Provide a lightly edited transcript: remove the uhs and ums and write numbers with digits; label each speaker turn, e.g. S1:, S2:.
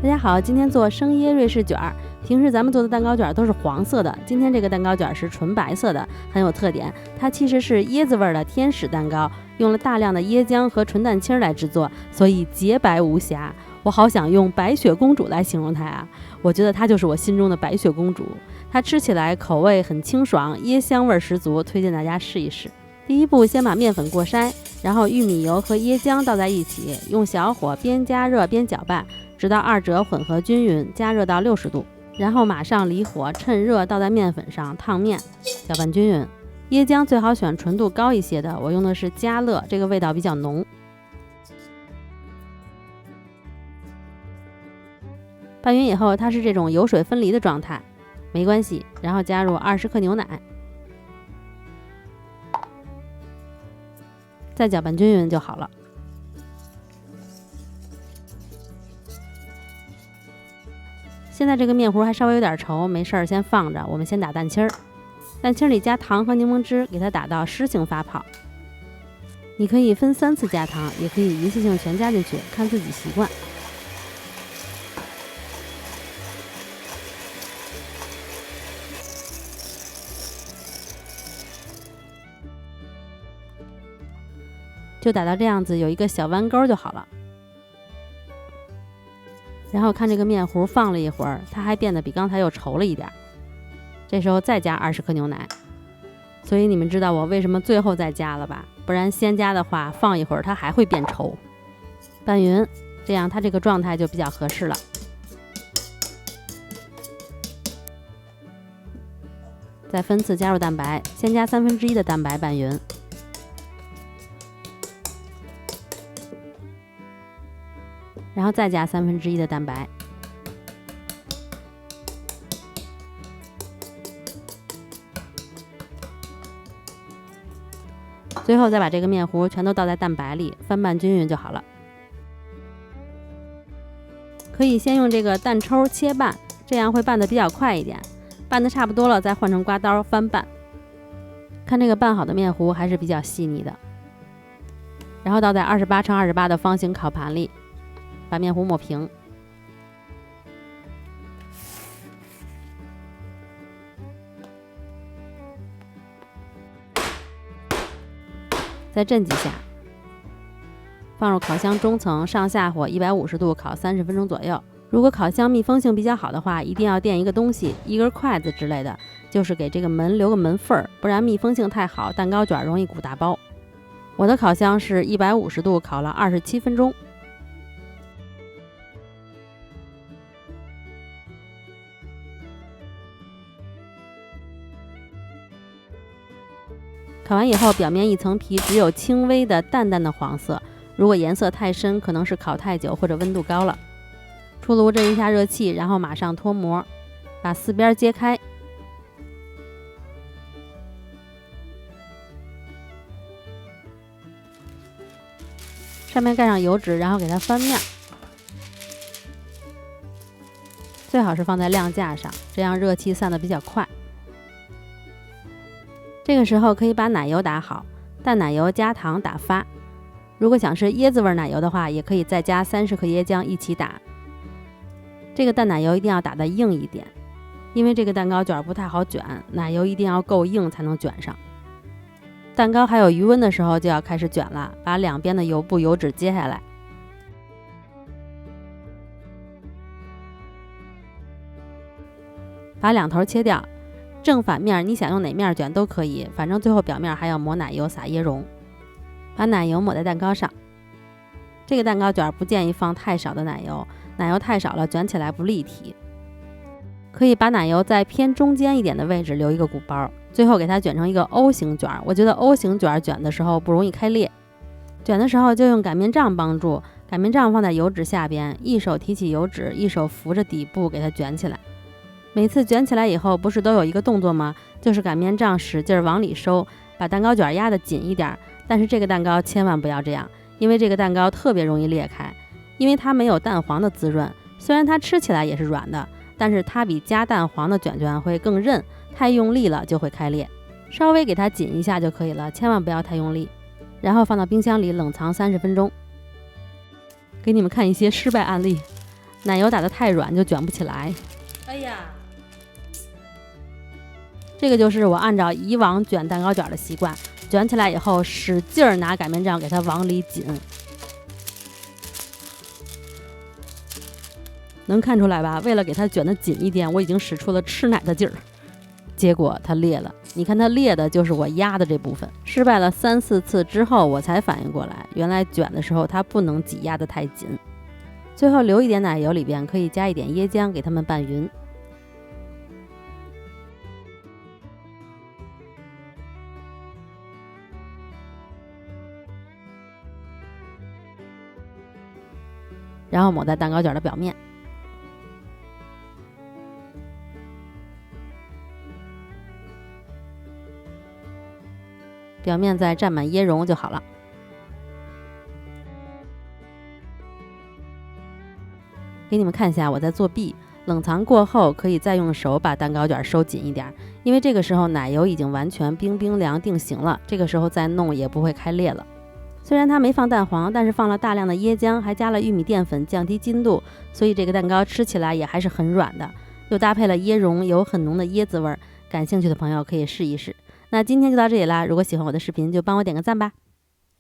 S1: 大家好，今天做生椰瑞士卷儿。平时咱们做的蛋糕卷都是黄色的，今天这个蛋糕卷是纯白色的，很有特点。它其实是椰子味的天使蛋糕，用了大量的椰浆和纯蛋清来制作，所以洁白无瑕。我好想用白雪公主来形容它啊！我觉得它就是我心中的白雪公主。它吃起来口味很清爽，椰香味十足，推荐大家试一试。第一步，先把面粉过筛，然后玉米油和椰浆倒在一起，用小火边加热边搅拌，直到二者混合均匀，加热到60度，然后马上离火，趁热倒在面粉上烫面，搅拌均匀。椰浆最好选纯度高一些的，我用的是嘉乐，这个味道比较浓。拌匀以后，它是这种油水分离的状态，没关系。然后加入20克牛奶，再搅拌均匀就好了。现在这个面糊还稍微有点稠，没事儿，先放着。我们先打蛋清儿，蛋清里加糖和柠檬汁，给它打到湿性发泡。你可以分3次加糖，也可以一次性全加进去，看自己习惯。就打到这样子，有一个小弯钩就好了。然后看这个面糊放了一会儿，它还变得比刚才又稠了一点，这时候再加20克牛奶。所以你们知道我为什么最后再加了吧？不然先加的话，放一会儿它还会变稠。拌匀，这样它这个状态就比较合适了。再分次加入蛋白，先加1/3的蛋白拌匀。然后再加1/3的蛋白，最后再把这个面糊全都倒在蛋白里，翻拌均匀就好了。可以先用这个蛋抽切拌，这样会拌得比较快一点。拌得差不多了，再换成刮刀翻拌。看这个拌好的面糊还是比较细腻的。然后倒在28×28的方形烤盘里。把面糊抹平，再震几下，放入烤箱中层，上下火150度烤30分钟左右。如果烤箱密封性比较好的话，一定要垫一个东西，一根筷子之类的，就是给这个门留个门缝儿，不然密封性太好，蛋糕卷容易鼓大包。我的烤箱是150度烤了27分钟。烤完以后，表面一层皮只有轻微的淡淡的黄色，如果颜色太深，可能是烤太久或者温度高了。出炉震一下热气，然后马上脱模，把4边揭开，上面盖上油纸，然后给它翻面，最好是放在晾架上，这样热气散得比较快。这个时候可以把奶油打好，淡奶油加糖打发。如果想吃椰子味奶油的话，也可以再加30克椰浆一起打。这个淡奶油一定要打得硬一点，因为这个蛋糕卷不太好卷，奶油一定要够硬才能卷上。蛋糕还有余温的时候就要开始卷了，把两边的油布油纸揭下来。把两头切掉。正反面你想用哪面卷都可以，反正最后表面还要抹奶油撒椰蓉。把奶油抹在蛋糕上。这个蛋糕卷不建议放太少的奶油，奶油太少了卷起来不立体。可以把奶油在偏中间一点的位置留一个鼓包，最后给它卷成一个 O 型卷。我觉得 O 型卷卷的时候不容易开裂，卷的时候就用擀面杖帮助，擀面杖放在油纸下边，一手提起油纸，一手扶着底部给它卷起来。每次卷起来以后，不是都有一个动作吗？就是擀面杖使劲往里收，把蛋糕卷压得紧一点。但是这个蛋糕千万不要这样，因为这个蛋糕特别容易裂开，因为它没有蛋黄的滋润。虽然它吃起来也是软的，但是它比加蛋黄的卷卷会更韧，太用力了就会开裂。稍微给它紧一下就可以了，千万不要太用力。然后放到冰箱里冷藏30分钟。给你们看一些失败案例。奶油打得太软就卷不起来。哎呀，这个就是我按照以往卷蛋糕卷的习惯，卷起来以后使劲儿拿擀面杖给它往里紧。能看出来吧？为了给它卷得紧一点，我已经使出了吃奶的劲儿，结果它裂了。你看它裂的就是我压的这部分。失败了3、4次之后，我才反应过来，原来卷的时候它不能挤压得太紧。最后留一点奶油，里边可以加一点椰浆，给它们拌匀。然后抹在蛋糕卷的表面。表面再蘸满椰蓉就好了。给你们看一下我在作弊，冷藏过后可以再用手把蛋糕卷收紧一点，因为这个时候奶油已经完全冰凉定型了，这个时候再弄也不会开裂了。虽然它没放蛋黄，但是放了大量的椰浆，还加了玉米淀粉降低筋度，所以这个蛋糕吃起来也还是很软的，又搭配了椰蓉，有很浓的椰子味儿。感兴趣的朋友可以试一试。那今天就到这里啦，如果喜欢我的视频就帮我点个赞吧。